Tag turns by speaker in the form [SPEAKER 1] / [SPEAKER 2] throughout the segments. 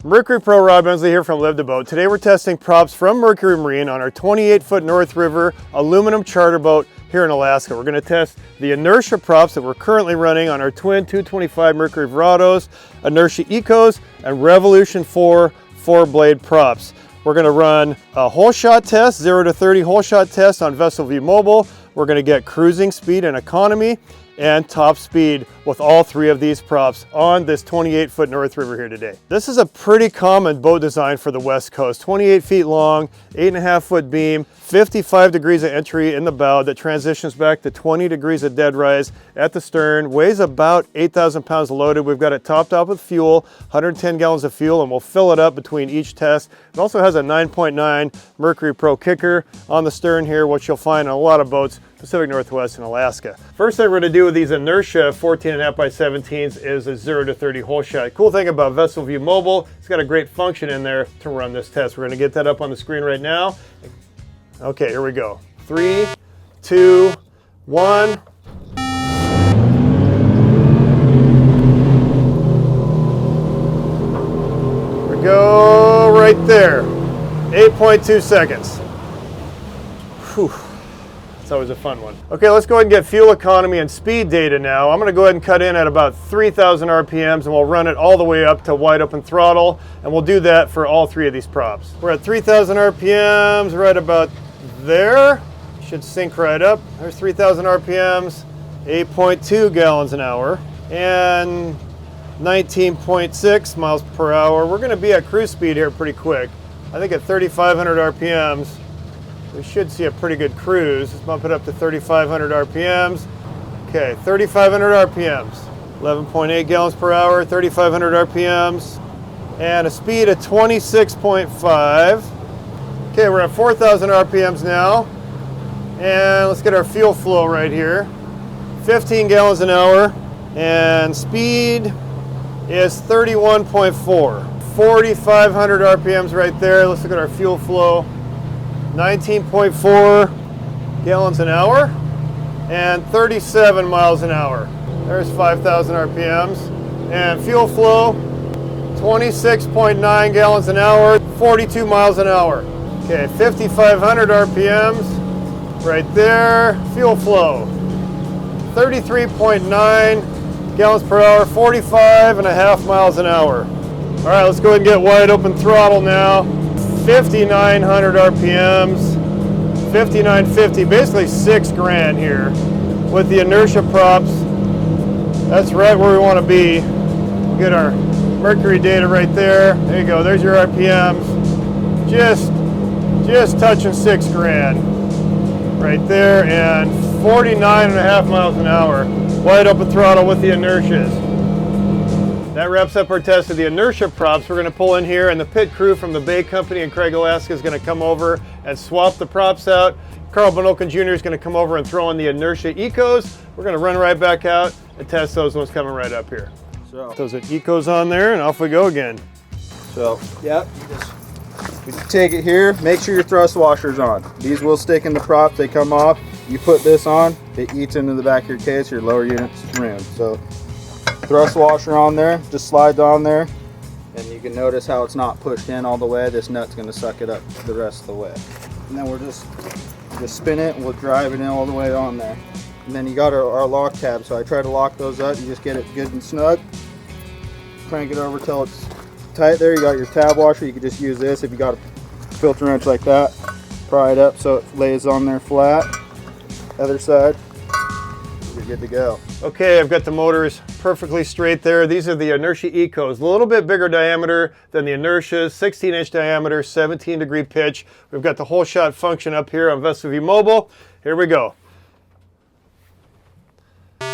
[SPEAKER 1] Mercury Pro Rob Bensley here from Live to Boat. Today we're testing props from Mercury Marine on our 28-foot North River aluminum charter boat here in Alaska. We're going to test the inertia props that we're currently running on our twin 225 Mercury Verados, inertia Ecos, and Revolution 4 4-blade props. We're going to run a whole shot test, 0 to 30 whole shot test on Vessel View Mobile. We're going to get cruising speed and economy and top speed with all three of these props on this 28-foot North River here today. This is a pretty common boat design for the West Coast. 28 feet long, 8.5-foot beam, 55 degrees of entry in the bow that transitions back to 20 degrees of dead rise at the stern, weighs about 8,000 pounds loaded. We've got it topped up with fuel, 110 gallons of fuel, and we'll fill it up between each test. It also has a 9.9 Mercury Pro kicker on the stern here, which you'll find on a lot of boats Pacific Northwest and Alaska. First thing we're going to do with these inertia 14.5 by 17s is a 0 to 30 whole shot. Cool thing about Vessel View Mobile, it's got a great function in there to run this test. We're going to get that up on the screen right now. Okay, here we go. 3, 2, 1. Here we go, right there. 8.2 seconds. Whew. It's always a fun one. Okay, let's go ahead and get fuel economy and speed data now. I'm going to go ahead and cut in at about 3,000 RPMs and we'll run it all the way up to wide open throttle, and we'll do that for all three of these props. We're at 3,000 RPMs right about there. Should sync right up. There's 3,000 RPMs, 8.2 gallons an hour, and 19.6 miles per hour. We're going to be at cruise speed here pretty quick. I think at 3,500 RPMs, we should see a pretty good cruise. Let's bump it up to 3,500 RPMs. Okay, 3,500 RPMs. 11.8 gallons per hour, 3,500 RPMs, and a speed of 26.5. Okay, we're at 4,000 RPMs now. And let's get our fuel flow right here. 15 gallons an hour, and speed is 31.4. 4,500 RPMs right there. Let's look at our fuel flow. 19.4 gallons an hour and 37 miles an hour. There's 5,000 RPMs. And fuel flow, 26.9 gallons an hour, 42 miles an hour. Okay, 5,500 RPMs right there. Fuel flow, 33.9 gallons per hour, 45.5 miles an hour. All right, let's go ahead and get wide open throttle now. 5,900 RPMs, 5,950, basically 6 grand here with the inertia props. That's right where we want to be. Get our Mercury data right there. There you go, there's your RPMs. Just touching 6 grand right there, and 49.5 miles an hour. Wide open throttle with the inertias. That wraps up our test of the inertia props. We're going to pull in here, and the pit crew from the Bay Company in Craig, Alaska is going to come over and swap the props out. Carl Benoken Jr. is going to come over and throw in the inertia Ecos. We're going to run right back out and test those ones coming right up here. So those are Ecos on there, and off we go again.
[SPEAKER 2] So, yep, you take it here, make sure your thrust washer's on. These will stick in the props, they come off. You put this on, it eats into the back of your case, your lower unit's rim. So, thrust washer on there, just slides on there, and you can notice how it's not pushed in all the way. This nut's going to suck it up the rest of the way. And then we'll just spin it and we'll drive it in all the way on there. And then you got our lock tab, so I try to lock those up. You just get it good and snug, crank it over till it's tight there. You got your tab washer, you can just use this if you got a filter wrench like that. Pry it up so it lays on there flat. Other side, you're good to go.
[SPEAKER 1] Okay, I've got the motors perfectly straight there. These are the inertia Ecos, a little bit bigger diameter than the inertias, 16-inch diameter, 17-degree pitch. We've got the whole shot function up here on Vessel View Mobile. Here we go. All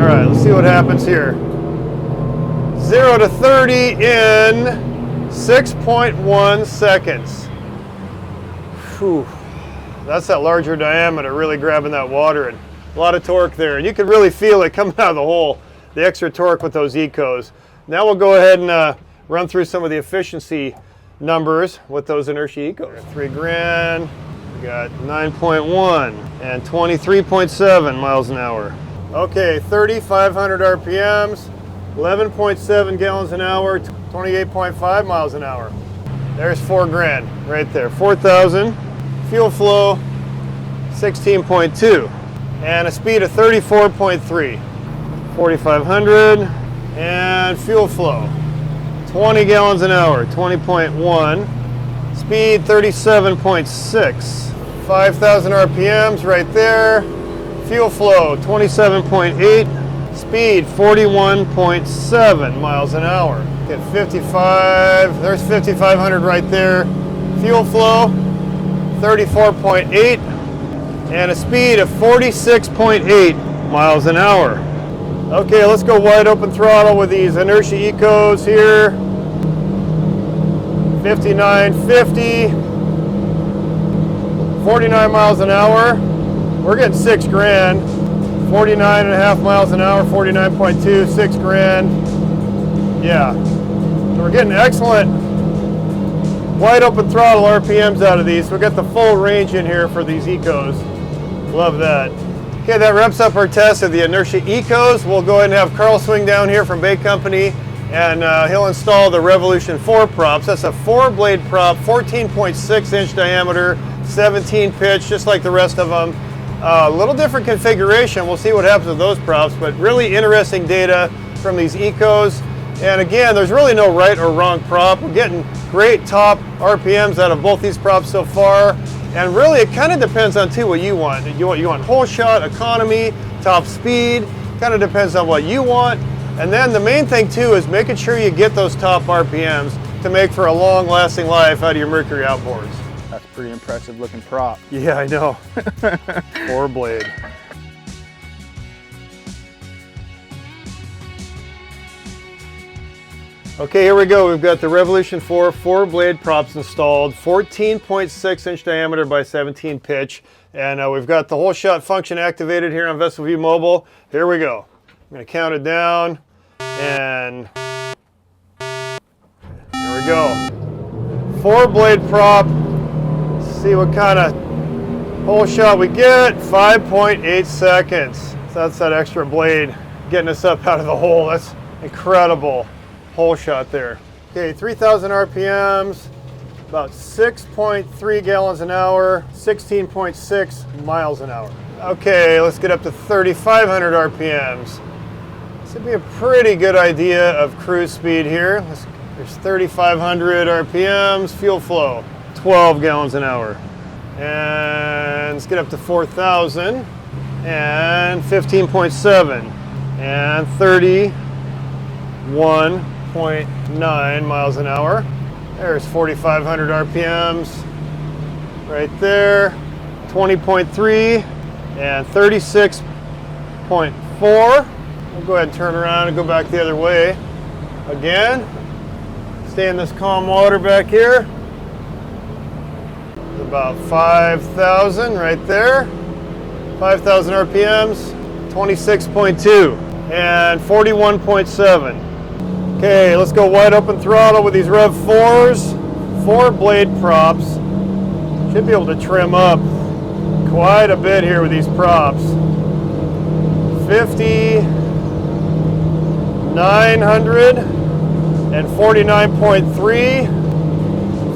[SPEAKER 1] right, let's see what happens here. 0 to 30 in 6.1 seconds. Whew. That's that larger diameter really grabbing that water, and a lot of torque there. And you can really feel it coming out of the hole, the extra torque with those Ecos. Now we'll go ahead and run through some of the efficiency numbers with those inertia Ecos. 3 grand, we got 9.1 and 23.7 miles an hour. Okay, 3,500 RPMs, 11.7 gallons an hour, 28.5 miles an hour. There's 4 grand right there. 4,000. Fuel flow, 16.2. And a speed of 34.3. 4,500. And fuel flow, 20 gallons an hour, 20.1. Speed, 37.6. 5,000 RPMs right there. Fuel flow, 27.8. Speed, 41.7 miles an hour. Get 55, there's 5,500 right there. Fuel flow, 34.8. And a speed of 46.8 miles an hour. Okay, let's go wide open throttle with these inertia ecos here. 59.50. 49 miles an hour. We're getting 6 grand. 49.5 miles an hour, 49.2, 6 grand. Yeah. So we're getting excellent wide open throttle RPMs out of these. We'll get the full range in here for these ecos. Love that. Okay, that wraps up our test of the inertia ecos. We'll go ahead and have Carl swing down here from Bait Company, and he'll install the Revolution 4 props. That's a 4-blade prop, 14.6 inch diameter, 17 pitch, just like the rest of them. A little different configuration. We'll see what happens with those props, but really interesting data from these ecos. And again, there's really no right or wrong prop. We're getting great top RPMs out of both these props so far. And really, it kind of depends on too what you want. You want whole shot, economy, top speed. Kind of depends on what you want. And then the main thing too is making sure you get those top RPMs to make for a long-lasting life out of your Mercury outboards.
[SPEAKER 2] That's pretty impressive looking prop.
[SPEAKER 1] Yeah, I know. 4-blade. Okay, here we go. We've got the Revolution 4 4-blade props installed, 14.6 inch diameter by 17 pitch. And we've got the whole shot function activated here on Vessel View Mobile. Here we go. I'm going to count it down, and here we go. 4-blade prop. Let's see what kind of whole shot we get. 5.8 seconds. So that's that extra blade getting us up out of the hole. That's incredible hole shot there. Okay, 3,000 RPMs, about 6.3 gallons an hour, 16.6 miles an hour. Okay, let's get up to 3,500 RPMs. This would be a pretty good idea of cruise speed here. There's 3,500 RPMs, fuel flow, 12 gallons an hour. And let's get up to 4,000 and 15.7 and 31.9 miles an hour. There's 4,500 RPMs right there, 20.3 and 36.4. We'll go ahead and turn around and go back the other way again. Stay in this calm water back here. About 5,000 right there. 5,000 RPMs, 26.2 and 41.7. Okay, let's go wide open throttle with these Rev 4s, 4-blade props. Should be able to trim up quite a bit here with these props. 5,900 and 49.3,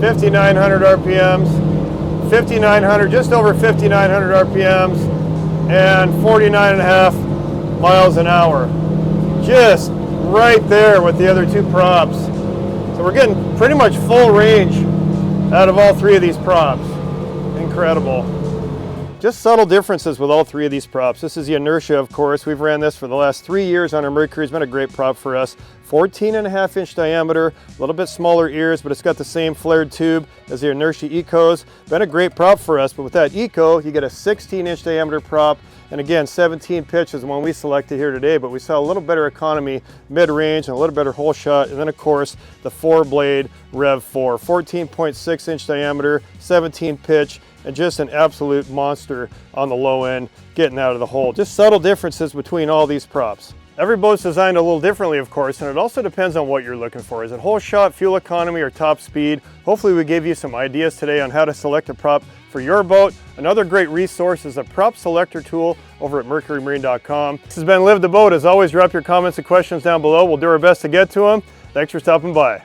[SPEAKER 1] 5,900 RPMs, 5,900, just over 5,900 RPMs, and 49.5 miles an hour. Just right there with the other 2 props. So we're getting pretty much full range out of all 3 of these props. Incredible. Just subtle differences with all 3 of these props. This is the inertia, of course. We've ran this for the last 3 years on our Mercury. It's been a great prop for us. 14.5 inch diameter, a little bit smaller ears, but it's got the same flared tube as the inertia ecos. Been a great prop for us, but with that eco, you get a 16 inch diameter prop. And again, 17 pitch is the one we selected here today, but we saw a little better economy mid-range and a little better hole shot. And then of course, the 4-blade Rev 4, 14.6 inch diameter, 17 pitch, and just an absolute monster on the low end, getting out of the hole. Just subtle differences between all these props. Every boat's designed a little differently, of course, and it also depends on what you're looking for. Is it whole shot, fuel economy, or top speed? Hopefully we gave you some ideas today on how to select a prop for for your boat. Another great resource is a prop selector tool over at mercurymarine.com. This has been Live the Boat. As always, drop your comments and questions down below. We'll do our best to get to them. Thanks for stopping by.